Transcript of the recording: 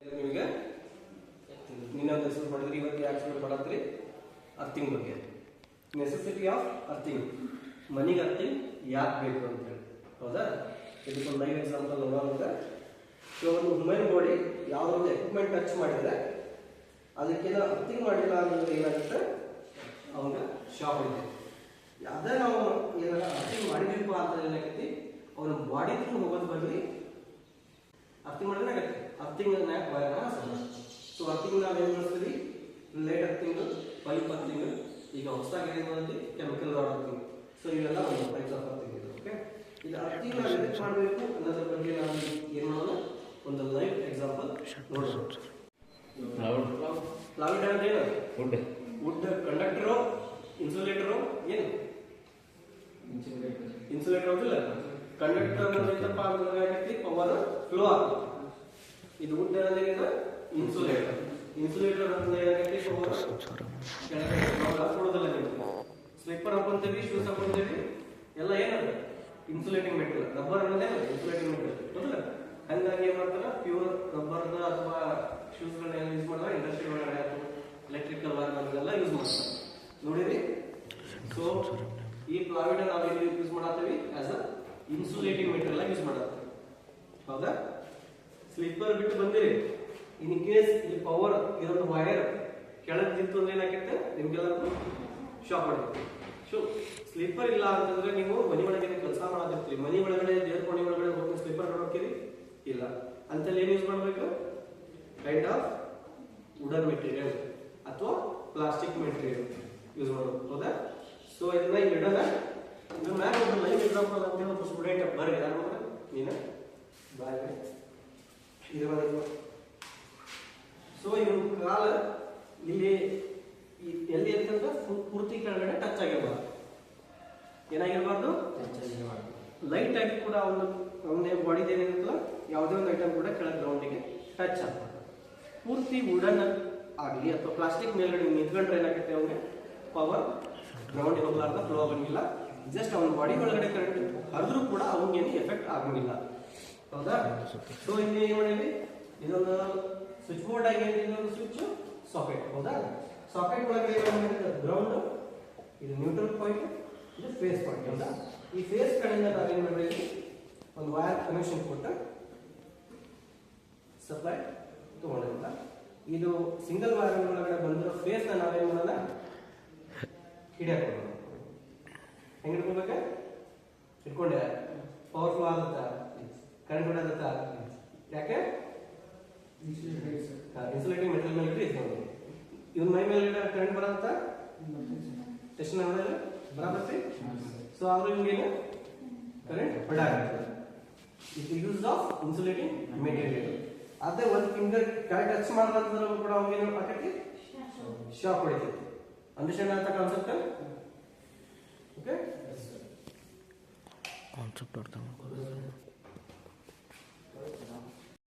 ನಿಮಗೆ ನಿನ್ನೆ ಒಂದು ಎಕ್ಸ್ಪ್ಲೇನ್ ಮಾಡಿದ್ರಿ, ಇವತ್ತು ಯಾಕೆ ಎಕ್ಸ್ಪ್ಲೇನ್ ಮಾಡತ್ತೀರಿ? ಅರ್ಥಿಂಗ್ ಬಗ್ಗೆ, ನೆಸೆಸಿಟಿ ಆಫ್ ಅರ್ಥಿಂಗ್, ಮನಿಗೆ ಅರ್ಥಿಂಗ್ ಯಾಕೆ ಬೇಕು ಅಂತ ಹೇಳಿ. ಹೌದಾ? ಇದಕ್ಕೊಂದು ಲೈವ್ ಎಕ್ಸಾಂಪಲ್ ನೋಡೋಣ. ಸೊ ಒಂದು ಹ್ಯೂಮನ್ ಬಾಡಿ ಯಾವುದೋ ಒಂದು ಎಕ್ವಿಪ್ಮೆಂಟ್ ಟಚ್ ಮಾಡಿದ್ರೆ ಅದಕ್ಕೇನೋ ಅರ್ಥಿಂಗ್ ಮಾಡಿಲ್ಲ ಅಂದ್ರೆ ಏನಾಗುತ್ತೆ, ಅವಾಗ ಶಾಕ್ ಹೊಡಿತೆ. ಅದೇ ನಾವು ಏನಾರ ಅರ್ಥಿಂಗ್ ಮಾಡಿದ್ವಿಪ್ಪ ಅಂತ ಏನಾಗೈತಿ, ಅವನ ಬಾಡಿ ಥ್ರೂ ಹೋಗೋದು ಬರಲಿ ಅರ್ಥಿಂಗ್ ಮಾಡಿದ್ರೆ ಆಗತ್ತೆ. ಅರ್ಥಿಂಗ್ ಸೊ ಅರ್ಥಿಂಗ್ ನಾವೇನು ಮಾಡ್ತೀವಿ? ಲೇಟ್ ಅರ್ಥಿಂಗ್, ಪೈಪ್ ಅರ್ಥಿಂಗ್, ಈಗ ಹೊಸದಾಗಿ ಏನು ಮಾಡ್ತೀವಿ ಕೆಮಿಕಲ್ ರಾಡ್ ಅರ್ಥಿಂಗ್. ಸೊ ಇವೆಲ್ಲ ಒಂದು ಟೈಪ್ಸ್ ಆಫ್ ಅರ್ಥಿಂಗ್ ಇದೆ. ಓಕೆ, ಇದು ಅರ್ಥಿಂಗ್ ನಾವು ಎದಕ್ಕೆ ಮಾಡಬೇಕು ಅನ್ನೋದ್ರ ಬಗ್ಗೆ ನಾವು ಏನು ಮಾಡೋಣ, ಒಂದು ಲೈವ್ ಎಕ್ಸಾಂಪಲ್ ನೋಡೋಣ. ಪ್ಲಾವಿಡ್ ಅಂದ್ರೆ ಏನು? ವುಡ್ ಕಂಡಕ್ಟರು, ಇನ್ಸುಲೇಟರು, ಏನು ಇನ್ಸುಲೇಟರ್ ಹೋಗಿಲ್ಲ. ಕಂಡಕ್ಟರ್ ಏನಪ್ಪ ಅಂದ್ರೆ ಪವರ್ ಫ್ಲೋ ಆಗ್ತದೆ. ಇದು ವುಡ್ ಅಂದ್ರೆ ಇನ್ಸುಲೇಟರ್. ಇನ್ಸುಲೇಟರ್ ಅಂದ್ರೆ ಏನಾಗೈತಿ, ಪವರ್ ಕೊಡೋದಿಲ್ಲ. ನೀವು ಸ್ಲಿಪ್ಪರ್ ಹಾಕೊಂತೀವಿ, ಶೂಸ್ ಹಾಕೊಂತೀವಿ, ಎಲ್ಲ ಏನದ ಇನ್ಸುಲೇಟಿಂಗ್ ಮೆಟೀರಿಯಲ್. ರಬ್ಬರ್ ಅನ್ನೋದೇ ಇನ್ಸುಲೇಟಿಂಗ್ ಮೆಟೀರಿಯಲ್, ಹೌದಲ್ಲ? ಹಂಗಾಗಿ ಏನ್ ಮಾಡ್ತಾರ, ಪ್ಯೂರ್ ರಬ್ಬರ್ನ ಅಥವಾ ಶೂಸ್ಗಳನ್ನ ಯೂಸ್ ಮಾಡಿದ್ರೆ ಇಂಡಸ್ಟ್ರಿ ಒಳಗಡೆ ಅಥವಾ ಎಲೆಕ್ಟ್ರಿಕಲ್ ವೈರ್ಗಳನ್ನೆಲ್ಲ ಯೂಸ್ ಮಾಡ್ತಾರೆ. ನೋಡಿರಿ, ಸೊ ಈ ಪ್ಲಾವಿಡ್ ನಾವು ಯೂಸ್ ಮಾಡತ್ತೀವಿ ಆಸ್ ಅ ಇನ್ಸುಲೇಟಿಂಗ್ ಮೆಟೀರಿಯಲ್ ಆಗಿ ಯೂಸ್ ಮಾಡತ್ತೀವಿ. ಹೌದಾ? ಸ್ಲಿಪ್ಪರ್ ಬಿಟ್ಟು ಬಂದಿರಿ, ಇನ್ ಕೇಸ್ ಈ ಪವರ್ ಇದೊಂದು ವೈರ್ ಕೆಳಗೆ ನಿಂತು ಅಂದ್ರೆ ಏನಾಗುತ್ತೆ, ನಿಮ್ಗೆಲ್ಲರಿಗೂ ಶಾಕ್ ಹೊಡೆಯುತ್ತೆ. ಸೊ ಸ್ಲಿಪ್ಪರ್ ಇಲ್ಲ ಅಂತಂದ್ರೆ ನೀವು ಮನೆ ಒಳಗೆ ಕೆಲಸ ಮಾಡದಿರ್ತೀರಿ, ಮನೆ ಒಳಗಡೆ ದೇವ್ರ ಕೋಣೆ ಒಳಗಡೆ ಹೋಗಿ ಸ್ಲಿಪ್ಪರ್ ನೋಡೋಕಿರಿ ಇಲ್ಲ ಅಂತಲ್ಲಿ ಏನ್ ಯೂಸ್ ಮಾಡ್ಬೇಕು? ಕೈಂಡ್ ಆಫ್ ವುಡನ್ ಮೆಟೀರಿಯಲ್ ಅಥವಾ ಪ್ಲಾಸ್ಟಿಕ್ ಮೆಟೀರಿಯಲ್ ಯೂಸ್ ಮಾಡೋದು. ಹೌದಾ? ಸೊ ಇದನ್ನ ಈಗ ಇಡೋಣ. ಇದ್ರ ಮ್ಯಾಲ ಒಂದು ಲೈವ್ ಎಕ್ಸಾಂಪಲ್ ಅಂತ ಹೇಳಿ ಒಬ್ಬ ಸ್ಟೂಡೆಂಟ್ ಬರ್ರಿ, ಯಾರು ನೀನು ಬಾಯ್ ಇದು ಬಂದಿತ್ತು. ಸೊ ಇವನ್ ಕಾಲ ಇಲ್ಲಿ ಎಲ್ಲಿ ಅಂತಂದ್ರೆ ಪೂರ್ತಿ ಕೆಳಗಡೆ ಟಚ್ ಆಗಿರಬಾರ್ದು. ಏನಾಗಿರಬಾರ್ದು? ಲೈಟ್ ಆಗಿ ಕೂಡ ಅವನ ಬಾಡಿದ ಏನಿರುತ್ತಲ್ಲ ಯಾವುದೇ ಒಂದು ಐಟಮ್ ಕೂಡ ಕೆಳಗೆ ಗ್ರೌಂಡಿಗೆ ಟಚ್ ಆಗಬಾರ್ದು. ಪೂರ್ತಿ ವುಡನ್ ಆಗಲಿ ಅಥವಾ ಪ್ಲಾಸ್ಟಿಕ್ ಮೇಲ್ಗಡೆ ನಿಂತ್ಕೊಂಡ್ರೆ ಏನಾಗುತ್ತೆ, ಅವನಿಗೆ ಪವರ್ ಗ್ರೌಂಡಿಗೆ ಹೋಗ್ಲಾರ್ದ ಫ್ಲೋ ಆಗಂಗಿಲ್ಲ. ಜಸ್ಟ್ ಅವನ ಬಾಡಿ ಒಳಗಡೆ ಕರೆಂಟ್ ಹರಿದ್ರೂ ಕೂಡ ಅವನಿಗೇನು ಎಫೆಕ್ಟ್ ಆಗಂಗಿಲ್ಲ. ಹೌದಾ? ಸೊ ಇಲ್ಲಿ ಏನ್ ಮಾಡಿದ್ವಿ, ಇದೊಂದು ಸ್ವಿಚ್ ಬೋರ್ಡ್ ಆಗಿ ಇದೊಂದು ಸ್ವಿಚ್ ಸಾಕೆಟ್. ಹೌದಾ? ಸಾಕೆಟ್ ಒಳಗಡೆ ಗ್ರೌಂಡ್, ಇದು ನ್ಯೂಟ್ರಲ್ ಪಾಯಿಂಟ್, ಇದು ಫೇಸ್ ಪಾಯಿಂಟ್. ಹೌದಾ? ಈ ಫೇಸ್ ಕಡೆಯಿಂದ ನಾವೇನ್ ಮಾಡಿದ್ವಿ, ಒಂದು ವೈರ್ ಕನೆಕ್ಷನ್ ಕೊಟ್ಟು ಸಪ್ಲೈ ತಗೊಂಡಿಲ್ಲ. ಇದು ಸಿಂಗಲ್ ವೈರ್ ಒಳಗಡೆ ಬಂದಿರೋ ಫೇಸ್ ನಾವೇನ್ ಮಾಡೋಣ, ಹಿಡಿಯಕ್ ಹೋಗೋಣ. ಹೆಂಗ್ ಹಿಡ್ಕೋಬೇಕ? ಹಿಡ್ಕೊಂಡೆ ಪವರ್ ಫ್ಲೋ ಆಗುತ್ತಾ, ಕರೆಂಟ್ ಹೊಡೆಯುತ್ತಾ? ಯಾಕೆ? ಇನ್ಸುಲೇಟಿಂಗ್ ಮೆಟೀರಿಯಲ್ ಮೇಲೆ ಇಟ್ಟು ಇಸ್ಕೊಂಡು ಇವನ್ ಮೈ ಮೇಲೆ ಕರೆಂಟ್ ಬರತ್ತ ಟೆಸ್ಟ್ನ ಹೊಡೆದ್ರೆ ಬರಬರ್ತಿ. ಸೊ ಆದ್ರೂ ಇವ್ಗೇನು ಕರೆಂಟ್ ಹೊಡಾಗುತ್ತೆ. ಇದು ಯೂಸ್ ಆಫ್ ಇನ್ಸುಲೇಟಿಂಗ್ ಮೆಟೀರಿಯಲ್. ಅದೇ ಒಂದು ಫಿಂಗರ್ ಕರೆಕ್ಟ್ ಟಚ್ ಮಾಡಿದ್ರೆ ಕೂಡ ಅವಾಗೇನು ಆಕೈತಿ, ಶಾಕ್ ಹೊಡಿತೈತಿ. ಅಂಡರ್ಸ್ಟ್ಯಾಂಡ್ ಅಂತ ಕಾನ್ಸೆಪ್ಟ್? ಓಕೆ, ಕಾನ್ಸೆಪ್ಟ್ ಅರ್ಥ ಮಾಡ್ಕೋಬೇಕು.